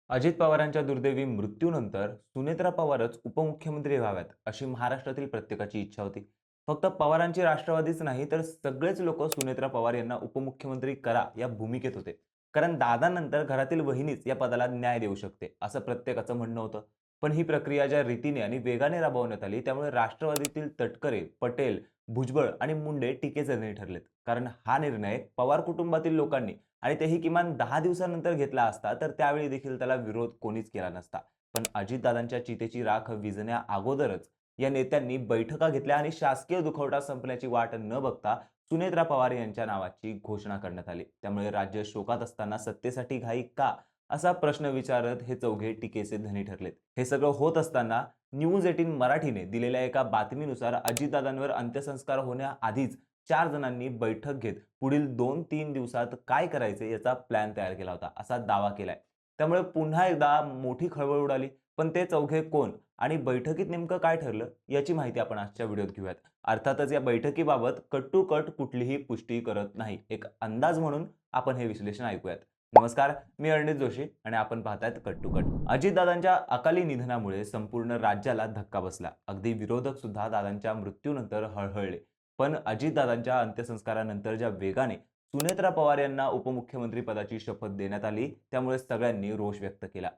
अजित पवारांच्या दुर्दैवी मृत्यूनंतर सुनेत्रा पवारच उपमुख्यमंत्री व्हाव्यात अशी महाराष्ट्रातील प्रत्येकाची इच्छा होती. फक्त पवारांची राष्ट्रवादीच नाही तर सगळेच लोक सुनेत्रा पवार यांना उपमुख्यमंत्री करा या भूमिकेत होते. कारण दादानंतर घरातील वहिनीच या पदाला न्याय देऊ शकते असं प्रत्येकाचं म्हणणं होतं. पण ही प्रक्रिया ज्या रीतीने आणि वेगाने राबवण्यात आली त्यामुळे राष्ट्रवादीतील तटकरे, पटेल, भुजबळ आणि मुंडे टीकेचे धनी ठरलेत. कारण हा निर्णय पवार कुटुंबातील लोकांनी आणि तेही किमान 10 दिवसानंतर घेतला असता तर त्यावेळी देखील त्याला विरोध कोणीच केला नसता. पण अजितदादांच्या चितेची राख विझण्या अगोदरच या नेत्यांनी बैठका घेतल्या आणि शासकीय दुखवटा संपण्याची वाट न बघता सुनेत्रा पवार यांच्या नावाची घोषणा करण्यात आली. त्यामुळे राज्य शोकात असताना सत्तेसाठी घाई का असा प्रश्न विचारत हे चौघे टीकेचे धनी ठरलेत. हे सगळं होत असताना न्यूज 18 मराठीने दिलेल्या एका बातमीनुसार अजितदादांवर अंत्यसंस्कार होण्याआधीच 4 जणांनी बैठक घेत पुढील 2-3 दिवसात काय करायचे याचा प्लॅन तयार केला होता, असा दावा केलाय. त्यामुळे पुन्हा एकदा मोठी खळबळ उडाली. पण ते चौघे कोण आणि बैठकीत नेमकं काय ठरलं याची माहिती आपण आजच्या व्हिडिओत घेऊयात. अर्थातच या बैठकीबाबत कट टू कट कुठलीही पुष्टी करत नाही. एक अंदाज म्हणून आपण हे विश्लेषण ऐकूयात. नमस्कार, मी अर्णित जोशी आणि आपण पाहतायत कट टू कट. अजितदादांच्या अकाली निधनामुळे संपूर्ण राज्याला धक्का बसला. अगदी विरोधक सुद्धा दादांच्या मृत्यूनंतर हळहळले. पण अजितदादांच्या अंत्यसंस्कारानंतर ज्या वेगाने सुनेत्रा पवार यांना उपमुख्यमंत्री पदाची शपथ देण्यात आली त्यामुळे सगळ्यांनी रोष व्यक्त केला.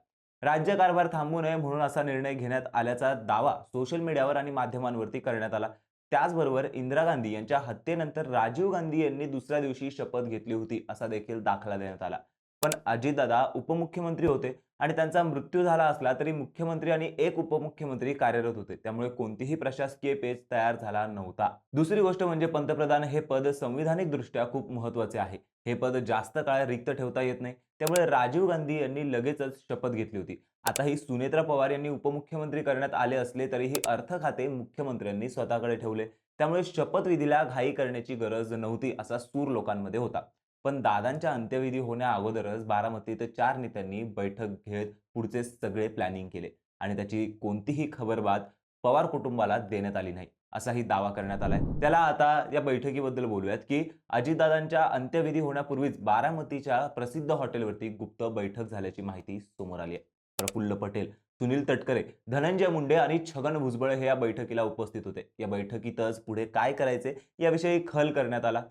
राज्यकारभार थांबू नये म्हणून असा निर्णय घेण्यात आल्याचा दावा सोशल मीडियावर आणि माध्यमांवरती करण्यात आला. त्याचबरोबर इंदिरा गांधी यांच्या हत्येनंतर राजीव गांधी यांनी दुसऱ्या दिवशी शपथ घेतली होती असा देखील दाखला देण्यात आला. पण अजितदादा उपमुख्यमंत्री होते आणि त्यांचा मृत्यू झाला असला तरी मुख्यमंत्री आणि एक उपमुख्यमंत्री कार्यरत होते. त्यामुळे कोणतीही प्रशासकीय पेच तयार झाला नव्हता. दुसरी गोष्ट म्हणजे पंतप्रधान हे पद संविधानिक दृष्ट्या खूप महत्त्वाचे आहे. हे पद जास्त काळ रिक्त ठेवता येत नाही. त्यामुळे राजीव गांधी यांनी लगेचच शपथ घेतली होती. आता ही सुनेत्रा पवार यांनी उपमुख्यमंत्री करण्यात आले असले तरीही अर्थ खाते मुख्यमंत्र्यांनी स्वतःकडे ठेवले. त्यामुळे शपथविधीला घाई करण्याची गरज नव्हती असा सूर लोकांमध्ये होता. पण दादांच्या अंत्यविधी होण्या अगोदरच बारामतीत 4 नेत्यांनी बैठक घेत पुढचे सगळे प्लॅनिंग केले आणि त्याची कोणतीही खबरबात पवार कुटुंबाला देण्यात आली नाही असाही दावा करण्यात आलाय. त्याला आता या बैठकीबद्दल बोलूयात की अजितदादांच्या अंत्यविधी होण्यापूर्वीच बारामतीच्या प्रसिद्ध हॉटेलवरती गुप्त बैठक झाल्याची माहिती समोर आली आहे. प्रफुल्ल पटेल, सुनील तटकरे, धनंजय मुंडे आणि छगन भुजबळ हे या बैठकीला उपस्थित होते. या बैठकीतच पुढे काय करायचे याविषयी खल करण्यात आला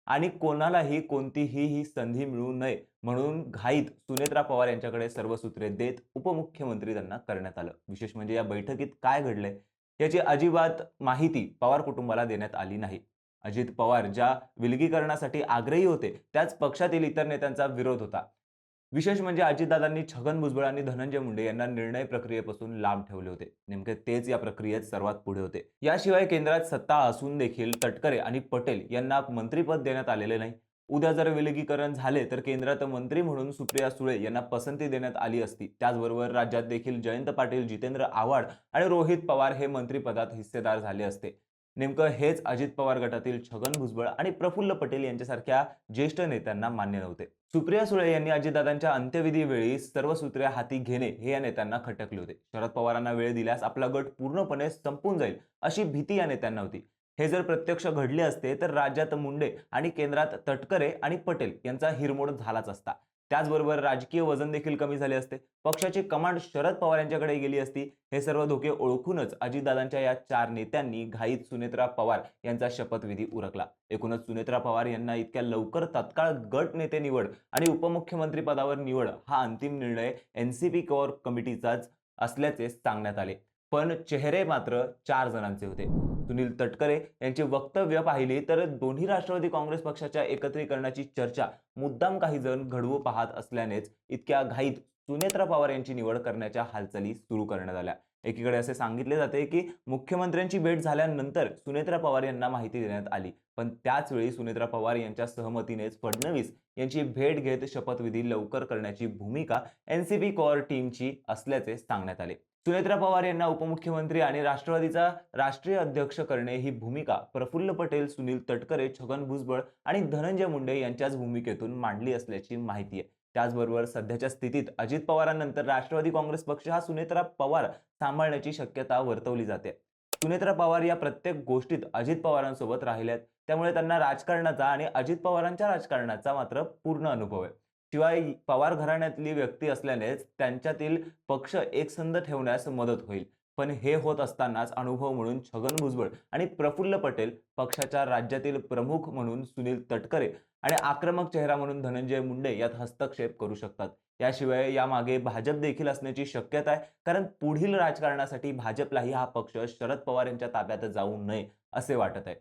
आणि कोणालाही कोणतीही ही संधी मिळू नये म्हणून घाईत सुनेत्रा पवार यांच्याकडे सर्व सूत्रे देत उपमुख्यमंत्री त्यांना करण्यात आलं. विशेष म्हणजे या बैठकीत काय घडलंय याची अजिबात माहिती पवार कुटुंबाला देण्यात आली नाही. अजित पवार ज्या विलगीकरणासाठी आग्रही होते त्याच पक्षातील इतर नेत्यांचा विरोध होता. विशेष म्हणजे अजितदादांनी छगन भुजबळ आणि धनंजय मुंडे यांना निर्णय प्रक्रियेपासून लांब ठेवले होते. नेमके तेच या प्रक्रियेत सर्वात पुढे होते. याशिवाय केंद्रात सत्ता असून देखील तटकरे आणि पटेल यांना मंत्रिपद देण्यात आलेले नाही. उद्या जर विलगीकरण झाले तर केंद्रात मंत्री म्हणून सुप्रिया सुळे यांना पसंती देण्यात आली असती. त्याचबरोबर राज्यात देखील जयंत पाटील, जितेंद्र आव्हाड आणि रोहित पवार हे मंत्रिपदात हिस्सेदार झाले असते. नेमकं हेच अजित पवार गटातील छगन भुजबळ आणि प्रफुल्ल पटेल यांच्यासारख्या ज्येष्ठ नेत्यांना मान्य नव्हते. सुप्रिया सुळे यांनी अजितदादांच्या अंत्यविधीवेळी सर्व सूत्रे हाती घेणे हे या नेत्यांना खटकले होते. शरद पवारांना वेळ दिल्यास आपला गट पूर्णपणे संपून जाईल अशी भीती या नेत्यांना होती. हे जर प्रत्यक्ष घडले असते तर राज्यात मुंडे आणि केंद्रात तटकरे आणि पटेल यांचा हिरमोड झालाच असता. त्याचबरोबर राजकीय वजन देखील कमी झाले असते. पक्षाची कमांड शरद पवार यांच्याकडे गेली असती. हे सर्व धोके ओळखूनच अजितदादांच्या या 4 नेत्यांनी घाईत सुनेत्रा पवार यांचा शपथविधी उरकला. एकूणच सुनेत्रा पवार यांना इतक्या लवकर तत्काळ गट नेते निवड आणि उपमुख्यमंत्री पदावर निवड हा अंतिम निर्णय एनसीपी कोर कमिटीचाच असल्याचे सांगण्यात आले. पण चेहरे मात्र 4 जणांचे होते. सुनील तटकरे यांची वक्तव्य पाहिली तर दोन्ही राष्ट्रवादी काँग्रेस पक्षाच्या एकत्रीकरणाची चर्चा मुद्दाम काही जण घडवू पाहत असल्यानेच इतक्या घाईत सुनेत्रा पवार यांची निवड करण्याच्या हालचाली सुरू करण्यात आल्या. एकीकडे असे सांगितले जाते की मुख्यमंत्र्यांची भेट झाल्यानंतर सुनेत्रा पवार यांना माहिती देण्यात आली. पण त्याच वेळी सुनेत्रा पवार यांच्या सहमतीनेच फडणवीस यांची भेट घेत शपथविधी लवकर करण्याची भूमिका एनसीपी कोर टीमची असल्याचे सांगण्यात आले. सुनेत्रा पवार यांना उपमुख्यमंत्री आणि राष्ट्रवादीचा राष्ट्रीय अध्यक्ष करणे ही भूमिका प्रफुल्ल पटेल, सुनील तटकरे, छगन भुजबळ आणि धनंजय मुंडे यांच्याच भूमिकेतून मांडली असल्याची माहिती आहे. त्याचबरोबर सध्याच्या स्थितीत अजित पवारांनंतर राष्ट्रवादी काँग्रेस पक्ष हा सुनेत्रा पवार सांभाळण्याची शक्यता वर्तवली जाते. सुनेत्रा पवार या प्रत्येक गोष्टीत अजित पवारांसोबत राहिल्यात. त्यामुळे त्यांना राजकारणाचा आणि अजित पवारांच्या राजकारणाचा मात्र पूर्ण अनुभव आहे. शिवाय पवार घराण्यातली व्यक्ती असल्यानेच त्यांच्यातील पक्ष एकसंध ठेवण्यास मदत होईल. पण हे होत असतानाच अनुभव म्हणून छगन भुजबळ आणि प्रफुल्ल पटेल, पक्षाच्या राज्यातील प्रमुख म्हणून सुनील तटकरे आणि आक्रमक चेहरा म्हणून धनंजय मुंडे यात हस्तक्षेप करू शकतात. याशिवाय यामागे भाजप देखील असण्याची शक्यता आहे. कारण पुढील राजकारणासाठी भाजपलाही हा पक्ष शरद पवार यांच्या ताब्यात जाऊ नये असे वाटत आहे.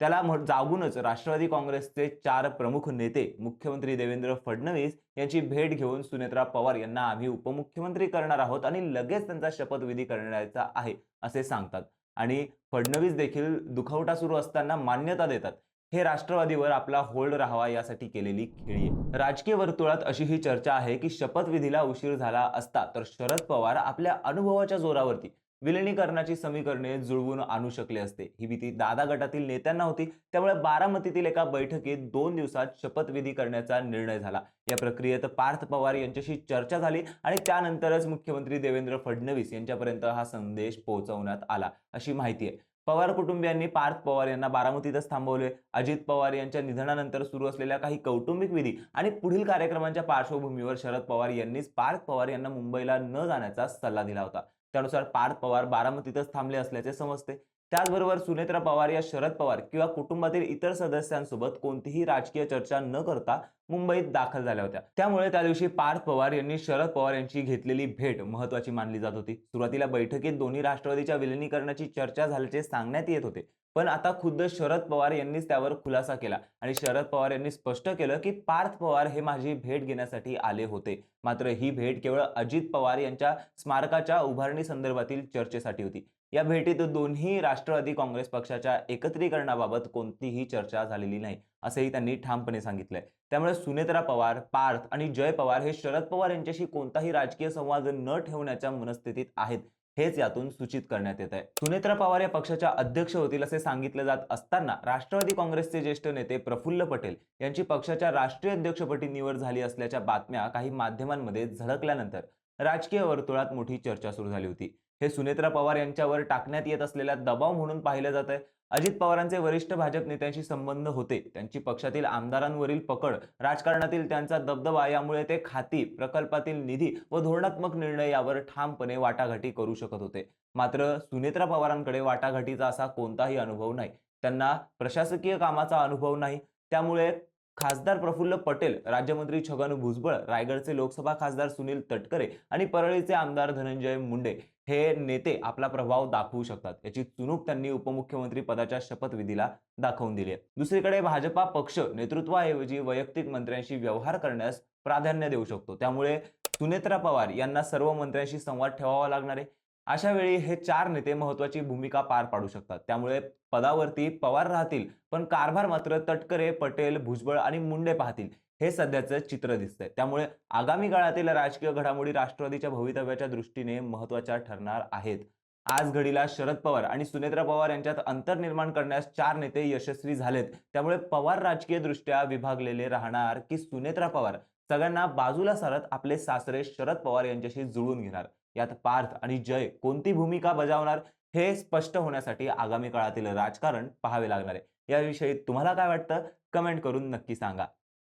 त्याला जागूनच राष्ट्रवादी काँग्रेसचे 4 प्रमुख नेते मुख्यमंत्री देवेंद्र फडणवीस यांची भेट घेऊन सुनेत्रा पवार यांना आम्ही उपमुख्यमंत्री करणार आहोत आणि लगेच त्यांचा शपथविधी करण्याचा आहे असे सांगतात. आणि फडणवीस देखील दुखवटा सुरू असताना मान्यता देतात. हे राष्ट्रवादीवर आपला होल्ड राहावा यासाठी केलेली खेळी आहे. राजकीय वर्तुळात अशी ही चर्चा आहे की शपथविधीला उशीर झाला असता तर शरद पवार आपल्या अनुभवाच्या जोरावरती विलिनीकरणाची समीकरणे जुळवून आणू शकले असते. ही भीती दादा गटातील नेत्यांना होती. त्यामुळे बारामतीतील एका बैठकीत 2 दिवसात शपथविधी करण्याचा निर्णय झाला. या प्रक्रियेत पार्थ पवार यांच्याशी चर्चा झाली आणि त्यानंतरच मुख्यमंत्री देवेंद्र फडणवीस यांच्यापर्यंत हा संदेश पोहोचवण्यात आला अशी माहिती आहे. पवार कुटुंबियांनी पार्थ पवार यांना बारामतीतच थांबवले. अजित पवार यांच्या निधनानंतर सुरू असलेल्या काही कौटुंबिक विधी आणि पुढील कार्यक्रमांच्या पार्श्वभूमीवर शरद पवार यांनीच पार्थ पवार यांना मुंबईला न जाण्याचा सल्ला दिला होता. त्यानुसार पार्थ पवार बारामतीतच थांबले असल्याचे समजते. त्याचबरोबर सुनेत्रा पवार या शरद पवार किंवा कुटुंबातील इतर सदस्यांसोबत कोणतीही राजकीय चर्चा न करता मुंबईत दाखल झाल्या होत्या. त्यामुळे त्या दिवशी पार्थ पवार यांनी शरद पवार यांची घेतलेली भेट महत्त्वाची मानली जात होती. सुरुवातीला बैठकीत दोन्ही राष्ट्रवादीच्या विलिनीकरणाची चर्चा झाल्याचे सांगण्यात येत होते. पण आता खुद्द शरद पवार यांनीच त्यावर खुलासा केला आणि शरद पवार यांनी स्पष्ट केलं की पार्थ पवार हे माझी भेट घेण्यासाठी आले होते. मात्र ही भेट केवळ अजित पवार यांच्या स्मारकाच्या उभारणी संदर्भातील चर्चेसाठी होती. या भेटीत दोन्ही राष्ट्रवादी काँग्रेस पक्षाच्या एकत्रीकरणाबाबत कोणतीही चर्चा झालेली नाही, असेही त्यांनी ठामपणे सांगितलंय. त्यामुळे सुनेत्रा पवार, पार्थ आणि जय पवार हे शरद पवार यांच्याशी कोणताही राजकीय संवाद न ठेवण्याच्या मनस्थितीत आहेत, हेच यातून सूचित करण्यात येत आहे. सुनेत्रा पवार या पक्षाच्या अध्यक्ष होतील असे सांगितले जात असताना राष्ट्रवादी काँग्रेसचे ज्येष्ठ नेते प्रफुल्ल पटेल यांची पक्षाच्या राष्ट्रीय अध्यक्षपदी निवड झाली असल्याच्या बातम्या काही माध्यमांमध्ये झळकल्यानंतर राजकीय वर्तुळात मोठी चर्चा सुरू झाली होती. हे सुनेत्रा पवार यांच्यावर टाकण्यात येत असलेला दबाव म्हणून पाहिलं जात आहे. अजित पवारांचे वरिष्ठ भाजप नेत्यांशी संबंध होते. त्यांची पक्षातील आमदारांवरील पकड, राजकारणातील त्यांचा दबदबा यामुळे ते खाती, प्रकल्पातील निधी व धोरणात्मक निर्णय यावर ठामपणे वाटाघाटी करू शकत होते. मात्र सुनेत्रा पवारांकडे वाटाघाटीचा असा कोणताही अनुभव नाही. त्यांना प्रशासकीय कामाचा अनुभव नाही. त्यामुळे खासदार प्रफुल्ल पटेल, राज्यमंत्री छगन भुजबळ, रायगडचे लोकसभा खासदार सुनील तटकरे आणि परळीचे आमदार धनंजय मुंडे हे नेते आपला प्रभाव दाखवू शकतात. याची चुणूक त्यांनी उपमुख्यमंत्री पदाच्या शपथविधीला दाखवून दिली आहे. दुसरीकडे भाजपा पक्ष नेतृत्वाऐवजी वैयक्तिक मंत्र्यांशी व्यवहार करण्यास प्राधान्य देऊ शकतो. त्यामुळे सुनेत्रा पवार यांना सर्व मंत्र्यांशी संवाद ठेवावा लागणार आहे. अशा वेळी हे 4 नेते महत्त्वाची भूमिका पार पाडू शकतात. त्यामुळे पदावरती पवार राहतील, पण कारभार मात्र तटकरे, पटेल, भुजबळ आणि मुंडे पाहतील. हे सध्याचं चित्र दिसतंय. त्यामुळे आगामी काळातील राजकीय घडामोडी राष्ट्रवादीच्या भवितव्याच्या दृष्टीने महत्त्वाच्या ठरणार आहेत. आज घडीला शरद पवार आणि सुनेत्रा पवार यांच्यात अंतर निर्माण करण्यास 4 नेते यशस्वी झालेत. त्यामुळे पवार राजकीयदृष्ट्या विभागलेले राहणार की सुनेत्रा पवार सगळ्यांना बाजूला सारत आपले सासरे शरद पवार यांच्याशी जुळवून घेणार. यात पार्थ आणि जय कोणती भूमिका बजावणार हे स्पष्ट होण्यासाठी आगामी काळातील राजकारण पाहावे लागणार आहे. याविषयी तुम्हाला काय वाटतं? कमेंट करून नक्की सांगा.